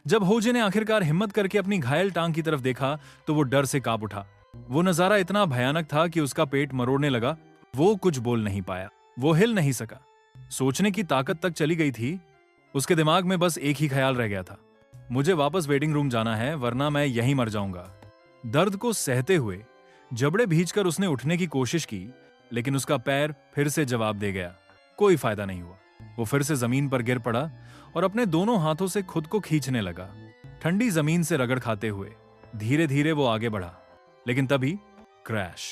जब होजे ने आखिरकार हिम्मत करके अपनी घायल टांग की तरफ देखा तो वो डर से कांप उठा। वो नजारा इतना भयानक था कि उसका पेट मरोड़ने लगा। वो कुछ बोल नहीं पाया, वो हिल नहीं सका, सोचने की ताकत तक चली गई थी। उसके दिमाग में बस एक ही ख्याल रह गया था, मुझे वापस वेटिंग रूम जाना है वरना मैं यहीं मर जाऊंगा। दर्द को सहते हुए जबड़े भींचकर उसने उठने की कोशिश की, लेकिन उसका पैर फिर से जवाब दे गया। कोई फायदा नहीं हुआ। वो फिर से जमीन पर गिर पड़ा और अपने दोनों हाथों से खुद को खींचने लगा, ठंडी जमीन से रगड़ खाते हुए। धीरे धीरे वो आगे बढ़ा, लेकिन तभी क्रैश।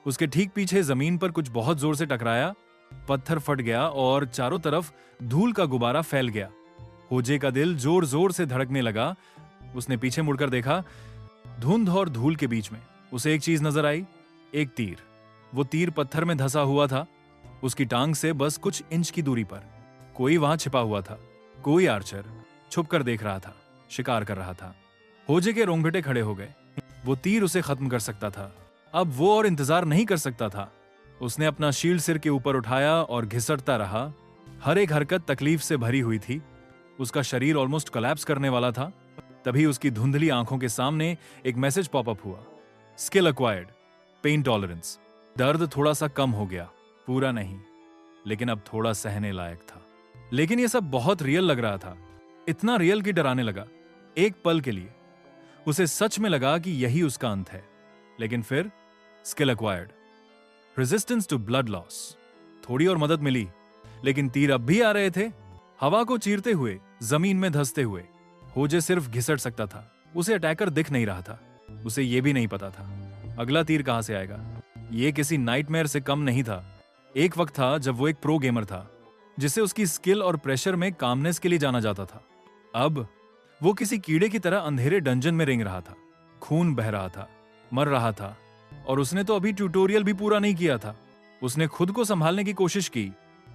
उसके ठीक पीछे जमीन पर कुछ बहुत जोर से टकराया, पत्थर फट गया और चारों तरफ धूल का गुब्बारा फैल गया। होजे का दिल जोर जोर से धड़कने लगा। उसने पीछे मुड़कर देखा। धुंध और धूल के बीच में उसे एक चीज नजर आई, एक तीर। वो तीर पत्थर में धंसा हुआ था, उसकी टांग से बस कुछ इंच की दूरी पर। कोई वहां छिपा हुआ था, कोई आर्चर छुपकर देख रहा था, शिकार कर रहा था। होजे के रोंगटे खड़े हो गए। वो तीर उसे खत्म कर सकता था। अब वो और इंतजार नहीं कर सकता था। उसने अपना शील्ड सिर के ऊपर उठाया और घिसटता रहा। हर एक हरकत तकलीफ से भरी हुई थी। उसका शरीर ऑलमोस्ट कोलैप्स करने वाला था। तभी उसकी धुंधली आंखों के सामने एक मैसेज पॉपअप हुआ, स्किल एक्वायर्ड, पेन टॉलरेंस। दर्द थोड़ा सा कम हो गया, पूरा नहीं, लेकिन अब थोड़ा सहने लायक था। लेकिन यह सब बहुत रियल लग रहा था, इतना रियल कि डराने लगा। एक पल के लिए उसे सच में लगा कि यही उसका अंत है। लेकिन फिर skill acquired, resistance to blood loss. थोड़ी और मदद मिली, लेकिन तीर अब भी आ रहे थे, हवा को चीरते हुए, जमीन में धंसते हुए। होजे सिर्फ घिसट सकता था, उसे अटैकर दिख नहीं रहा था। उसे यह भी नहीं पता था अगला तीर कहां से आएगा। यह किसी नाइटमेयर से कम नहीं था। एक वक्त था जब वो एक प्रो गेमर था, जिसे उसकी स्किल और प्रेशर में कामनेस के लिए जाना जाता था। अब वो किसी कीड़े की तरह अंधेरे डंजन में रेंग रहा था। खून बह रहा था, मर रहा था, और उसने तो अभी ट्यूटोरियल भी पूरा नहीं किया था। उसने खुद को संभालने की कोशिश की,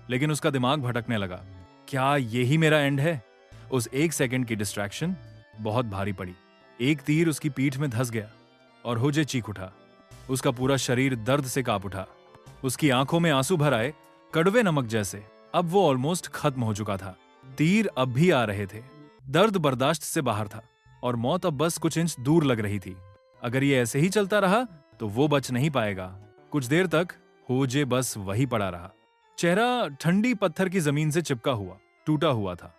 लेकिन उसका दिमाग भटकने लगा। क्या यही मेरा एंड है? उस एक सेकंड की डिस्ट्रैक्शन बहुत भारी पड़ी। एक तीर उसकी पीठ में धंस गया और होजे चीख उठा। उसका पूरा शरीर दर्द से कांप उठा। उसकी आंखों में आंसू भर आए, कड़वे नमक जैसे। अब वो ऑलमोस्ट खत्म हो चुका था। तीर अब भी आ रहे थे। दर्द बर्दाश्त से बाहर था और मौत अब बस कुछ इंच दूर लग रही थी। अगर ये ऐसे ही चलता रहा तो वो बच नहीं पाएगा। कुछ देर तक होजे बस वही पड़ा रहा, चेहरा ठंडी पत्थर की जमीन से चिपका हुआ, टूटा हुआ था।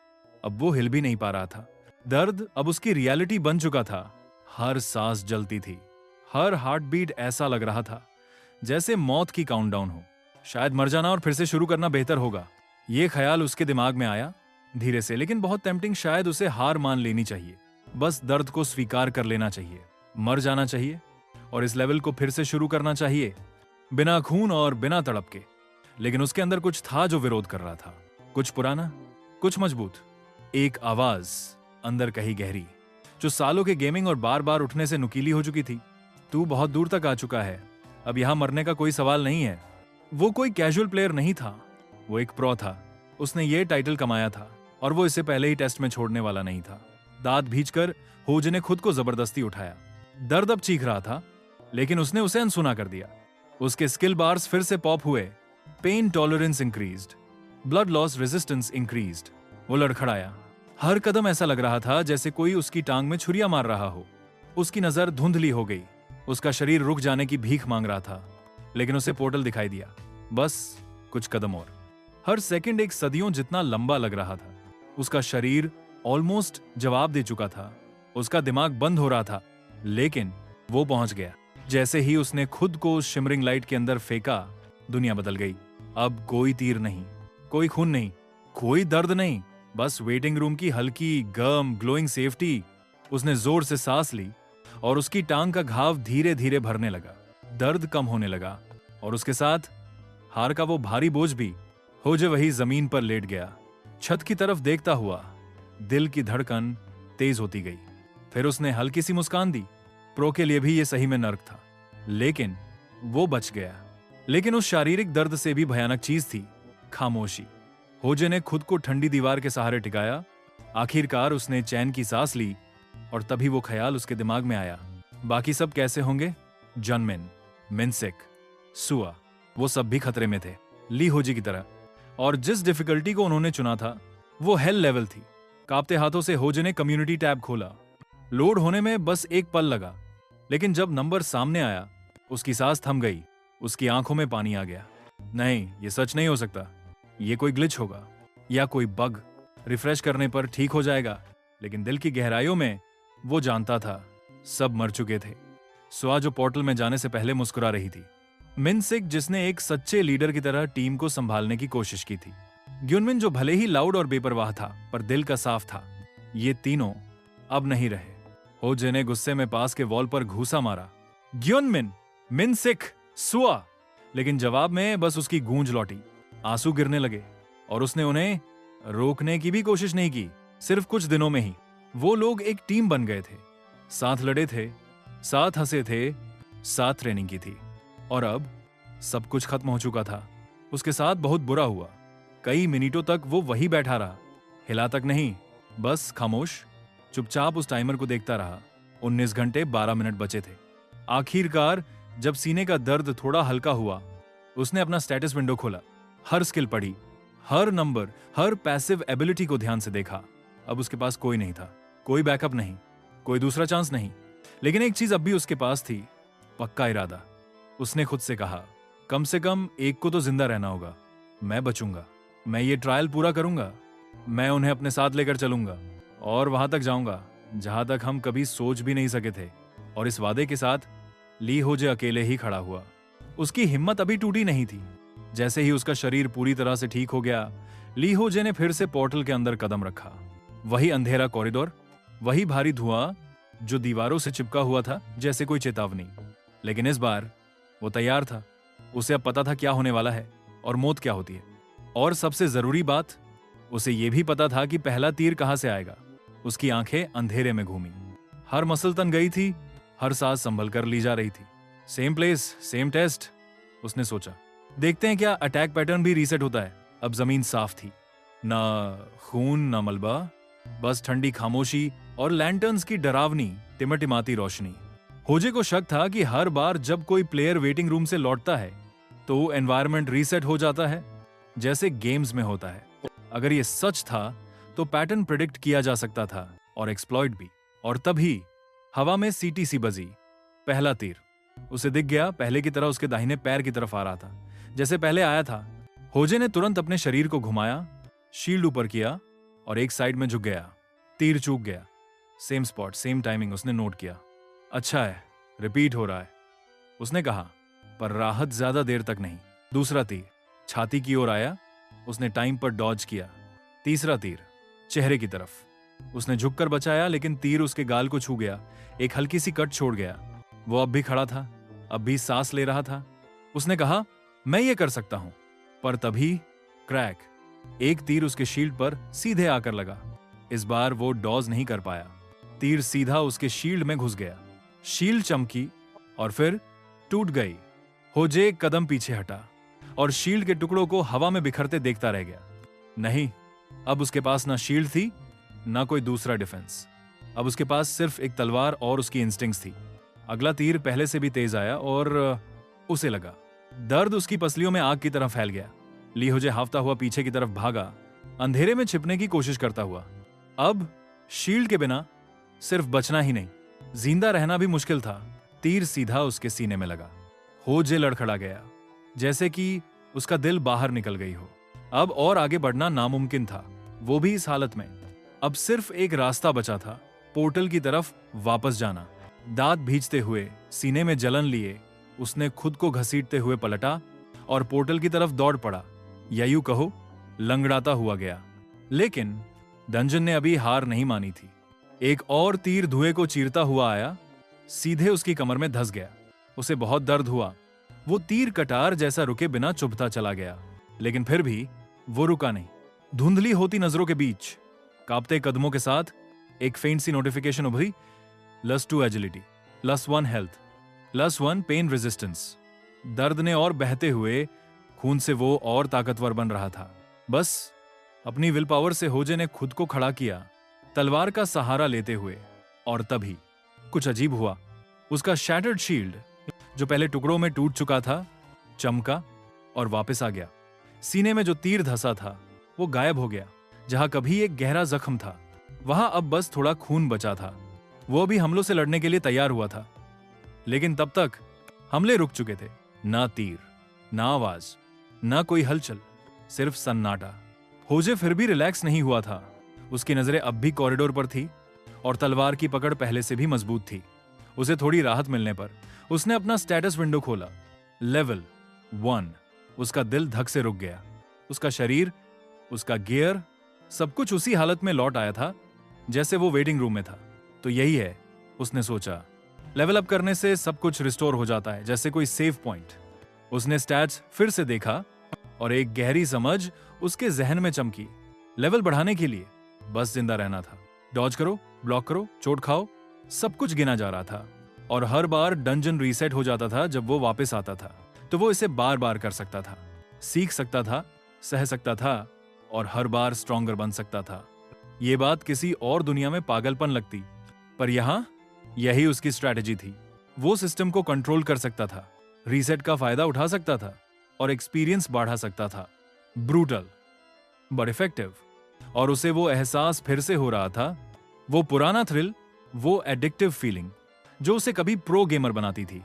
अब वो हिल भी नहीं पा रहा था। दर्द अब उसकी रियलिटी बन चुका था। हर सांस जलती थी, हर हार्ट बीट ऐसा लग रहा था जैसे मौत की काउंटडाउन हो। शायद मर जाना और फिर से शुरू करना बेहतर होगा। ये ख्याल उसके दिमाग में आया धीरे से, लेकिन बहुत टेम्पटिंग। शायद उसे हार मान लेनी चाहिए, बस दर्द को स्वीकार कर लेना चाहिए, मर जाना चाहिए और इस लेवल को फिर से शुरू करना चाहिए, बिना खून और बिना तड़प के। लेकिन उसके अंदर कुछ था जो विरोध कर रहा था, कुछ पुराना, कुछ मजबूत। एक आवाज अंदर कहीं गहरी, जो सालों के गेमिंग और बार बार उठने से नुकीली हो चुकी थी। तू बहुत दूर तक आ चुका है, अब यहां मरने का कोई सवाल नहीं है। वो कोई कैजुअल प्लेयर नहीं था, वो एक प्रो था। उसने ये टाइटल कमाया था और वो इसे पहले ही टेस्ट में छोड़ने वाला नहीं था। दांत भींचकर होजे ने खुद को जबरदस्ती उठाया। दर्द अब चीख रहा था, लेकिन उसने उसे अनसुना कर दिया। उसके स्किल बार्स फिर से पॉप हुए। Pain tolerance increased, blood loss resistance increased. वो लड़खड़ाया। हर कदम ऐसा लग रहा था जैसे कोई उसकी टांग में छुरिया मार रहा हो। उसकी नजर धुंधली हो गई। उसका शरीर रुक जाने की भीख मांग रहा था, लेकिन उसे पोर्टल दिखाई दिया। बस कुछ कदम और। हर सेकंड एक सदियों जितना लंबा लग रहा था। उसका शरीर ऑलमोस्ट जवाब दे चुका था। उसका दिमाग बंद हो रहा था, लेकिन वो पहुंच गया। जैसे ही उसने खुद को शिमरिंग लाइट के अंदर फेंका, दुनिया बदल गई। अब कोई तीर नहीं, कोई खून नहीं, कोई दर्द नहीं, बस वेटिंग रूम की हल्की गर्म ग्लोइंग सेफ्टी। उसने जोर से सांस ली और उसकी टांग का घाव धीरे धीरे भरने लगा। दर्द कम होने लगा और उसके साथ हार का वो भारी बोझ भी। होजे वही जमीन पर लेट गया, छत की तरफ देखता हुआ। दिल की धड़कन तेज होती गई। फिर उसने हल्की सी मुस्कान दी। प्रो के लिए भी ये सही में नर्क था, लेकिन वो बच गया। लेकिन उस शारीरिक दर्द से भी भयानक चीज थी खामोशी। होजे ने खुद को ठंडी दीवार के सहारे टिकाया। आखिरकार उसने चैन की सांस ली और तभी वो ख्याल उसके दिमाग में आया, बाकी सब कैसे होंगे? जनमिन, मिनसेक, सुआ, वो सब भी खतरे में थे, ली होजी की तरह। और जिस डिफिकल्टी को उन्होंने चुना था वो हेल लेवल थी। कांपते हाथों से होजे ने कम्युनिटी टैब खोला। लोड होने में बस एक पल लगा, लेकिन जब नंबर सामने आया उसकी सांस थम गई, उसकी आंखों में पानी आ गया। नहीं, ये सच नहीं हो सकता। ये कोई ग्लिच होगा या कोई बग। रिफ्रेश करने पर ठीक हो जाएगा। लेकिन दिल की गहराइयों में वो जानता था सब मर चुके थे। सुआ जो पोर्टल में जाने से पहले मुस्कुरा रही थी। मिनसिक जिसने एक सच्चे लीडर की तरह टीम को संभालने की कोशिश की थी। ग्युनमिन जो भले ही लाउड और बेपरवाह था पर दिल का साफ था। ये तीनों अब नहीं रहे। होजे ने गुस्से में पास के वॉल पर घूसा मारा। ग्युनमिन, मिनसिक, सुआ। लेकिन जवाब में बस उसकी गूंज लौटी। आंसू गिरने लगे और उसने उन्हें रोकने की भी कोशिश नहीं की। सिर्फ कुछ दिनों में ही वो लोग एक टीम बन गए थे, साथ लड़े थे, साथ हंसे थे, साथ ट्रेनिंग की थी। और अब सब कुछ खत्म हो चुका था। उसके साथ बहुत बुरा हुआ। कई मिनटों तक वो वही बैठा रहा, हिला तक नहीं, बस खामोश, चुपचाप उस टाइमर को देखता रहा। 19 घंटे 12 मिनट बचे थे। आखिरकार जब सीने का दर्द थोड़ा हल्का हुआ, उसने अपना स्टेटस विंडो खोला, हर स्किल पढ़ी, हर नंबर, हर पैसिव एबिलिटी को ध्यान से देखा। अब उसके पास कोई नहीं था, कोई बैकअप नहीं, कोई दूसरा चांस नहीं। लेकिन एक चीज अब भी उसके पास थी, पक्का इरादा। उसने खुद से कहा, कम से कम एक को तो जिंदा रहना होगा। मैं बचूंगा, मैं ये ट्रायल पूरा करूंगा, मैं उन्हें अपने साथ लेकर चलूंगा और वहां तक जाऊंगा जहां तक हम कभी सोच भी नहीं सके थे। और इस वादे के साथ ली होजे अकेले ही खड़ा हुआ। उसकी हिम्मत अभी टूटी नहीं थी। जैसे ही उसका शरीर पूरी तरह से ठीक हो गया, ली होजे ने फिर से पोर्टल के अंदर कदम रखा। वही अंधेरा कॉरिडोर, वही भारी धुआं जो दीवारों से चिपका हुआ था जैसे कोई चेतावनी। लेकिन इस बार वो तैयार था। उसे अब पता था क्या होने वाला है और मौत क्या होती है। और सबसे जरूरी बात, उसे यह भी पता था कि पहला तीर कहां से आएगा। उसकी आंखें अंधेरे में घूमी, हर मसल तन गई थी, हर सांस संभल कर ली जा रही थी। सेम प्लेस, सेम टेस्ट, उसने सोचा। देखते हैं क्या अटैक पैटर्न भी रीसेट होता है। अब जमीन साफ थी, ना खून ना मलबा, बस ठंडी खामोशी और लैंटर्न्स की डरावनी टिमटिमाती रोशनी। होजे को शक था कि हर बार जब कोई प्लेयर वेटिंग रूम से लौटता है तो एनवायरनमेंट रीसेट हो जाता है, जैसे गेम्स में होता है। अगर ये सच था तो पैटर्न प्रिडिक्ट किया जा सकता था और एक्सप्लॉइट भी। और तभी हवा में सीटीसी बजी। पहला तीर उसे दिख गया, पहले की तरह उसके दाहिने पैर की तरफ आ रहा था, जैसे पहले आया था। होजे ने तुरंत अपने शरीर को घुमाया, शील्ड ऊपर किया और एक साइड में झुक गया। तीर चूक गया। सेम स्पॉट, सेम टाइमिंग, उसने नोट किया। अच्छा है, रिपीट हो रहा है, उसने कहा। पर राहत ज्यादा देर तक नहीं। दूसरा तीर छाती की ओर आया, उसने टाइम पर डॉज किया। तीसरा तीर चेहरे की तरफ, उसने झुककर बचाया, लेकिन तीर उसके गाल को छू गया, एक हल्की सी कट छोड़ गया। वो अब भी खड़ा था, अब भी सांस ले रहा था। उसने कहा, मैं ये कर सकता हूं। पर तभी क्रैक, एक तीर उसके शील्ड पर सीधे आकर लगा। इस बार वो डॉज नहीं कर पाया। तीर सीधा उसके शील्ड में घुस गया। शील्ड चमकी और फिर टूट गई। होजे एक कदम पीछे हटा और शील्ड के टुकड़ों को हवा में बिखरते देखता रह गया। नहीं, अब उसके पास ना शील्ड थी, ना कोई दूसरा डिफेंस। अब उसके पास सिर्फ एक तलवार और उसकी इंस्टिंक्ट्स थी। अगला तीर पहले से भी तेज आया और उसे लगा। दर्द उसकी पसलियों में आग की तरह फैल गया। ली होजे हाफता हुआ पीछे की तरफ भागा, अंधेरे में छिपने की कोशिश करता हुआ। अब शील्ड के बिना सिर्फ बचना ही नहीं, जिंदा रहना भी मुश्किल था। तीर सीधा उसके सीने में लगा। होजे लड़खड़ा गया, जैसे कि उसका दिल बाहर निकल गई हो। अब और आगे बढ़ना नामुमकिन था, वो भी इस हालत में। अब सिर्फ एक रास्ता बचा था, पोर्टल की तरफ वापस जाना। दांत भींचते हुए, सीने में जलन लिए, उसने खुद को घसीटते हुए पलटा और पोर्टल की तरफ दौड़ पड़ा, या यूं कहो लंगड़ाता हुआ गया। लेकिन डंजन ने अभी हार नहीं मानी थी। एक और तीर धुएं को चीरता हुआ आया, सीधे उसकी कमर में धंस गया। उसे बहुत दर्द हुआ। वो तीर कटार जैसा रुके बिना चुभता चला गया, लेकिन फिर भी वो रुका नहीं। धुंधली होती नजरों के बीच, कांपते कदमों के साथ एक फेंट सी नोटिफिकेशन उभरी। +2 एजिलिटी, +1 हेल्थ, +1 पेन रेजिस्टेंस। दर्द ने और बहते हुए खून से वो और ताकतवर बन रहा था। बस अपनी विल पावर से होजे ने खुद को खड़ा किया, तलवार का सहारा लेते हुए। और तभी कुछ अजीब हुआ। उसका शैटर्ड शील्ड, जो पहले टुकड़ों में टूट चुका था, चमका और वापस आ गया। सीने में जो तीर धंसा था वो गायब हो गया। जहां कभी एक गहरा जख्म था, वहां अब बस थोड़ा खून बचा था। वो भी हमलों से लड़ने के लिए तैयार हुआ था, लेकिन तब तक हमले रुक चुके थे। ना तीर, ना आवाज, ना कोई हलचल, सिर्फ सन्नाटा। होजे फिर भी रिलैक्स नहीं हुआ था। उसकी नजरें अब भी कॉरिडोर पर थी और तलवार की पकड़ पहले से भी मजबूत थी। उसे थोड़ी राहत मिलने पर उसने अपना स्टेटस विंडो खोला। लेवल 1। उसका दिल धक से रुक गया। उसका शरीर, उसका गियर, सब कुछ उसी हालत में लौट आया था जैसे वो वेटिंग रूम में था। तो यही है, उसने सोचा। लेवल अप करने से सब कुछ रिस्टोर हो जाता है, जैसे कोई सेव पॉइंट। उसने स्टैट्स फिर से देखा और एक गहरी समझ उसके जहन में चमकी। लेवल बढ़ाने के लिए बस जिंदा रहना था। डॉज करो, ब्लॉक करो, चोट खाओ, सब कुछ गिना जा रहा था। और हर बार डंजन रीसेट हो जाता था जब वो वापस आता था। तो वो इसे बार बार कर सकता था, सीख सकता था, सह सकता था और हर बार स्ट्रॉन्गर बन सकता था। ये बात किसी और दुनिया में पागलपन लगती, पर यहां यही उसकी स्ट्रैटेजी थी। वो सिस्टम को कंट्रोल कर सकता था, रीसेट का फायदा उठा सकता था और एक्सपीरियंस बढ़ा सकता था। Brutal but effective. और उसे वो एहसास फिर से हो रहा था, वो पुराना थ्रिल, वो एडिक्टिव फीलिंग जो उसे कभी प्रो गेमर बनाती थी।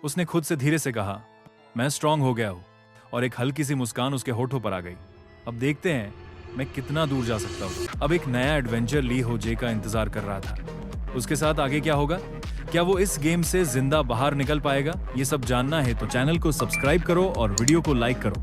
उसने खुद से धीरे से कहा, मैं स्ट्रांग हो गया हूं। और एक हल्की सी मुस्कान उसके होठों पर आ गई। अब देखते हैं मैं कितना दूर जा सकता हूं। अब एक नया एडवेंचर ली होजे का इंतजार कर रहा था। उसके साथ आगे क्या होगा? क्या वो इस गेम से जिंदा बाहर निकल पाएगा? ये सब जानना है तो चैनल को सब्सक्राइब करो और वीडियो को लाइक करो।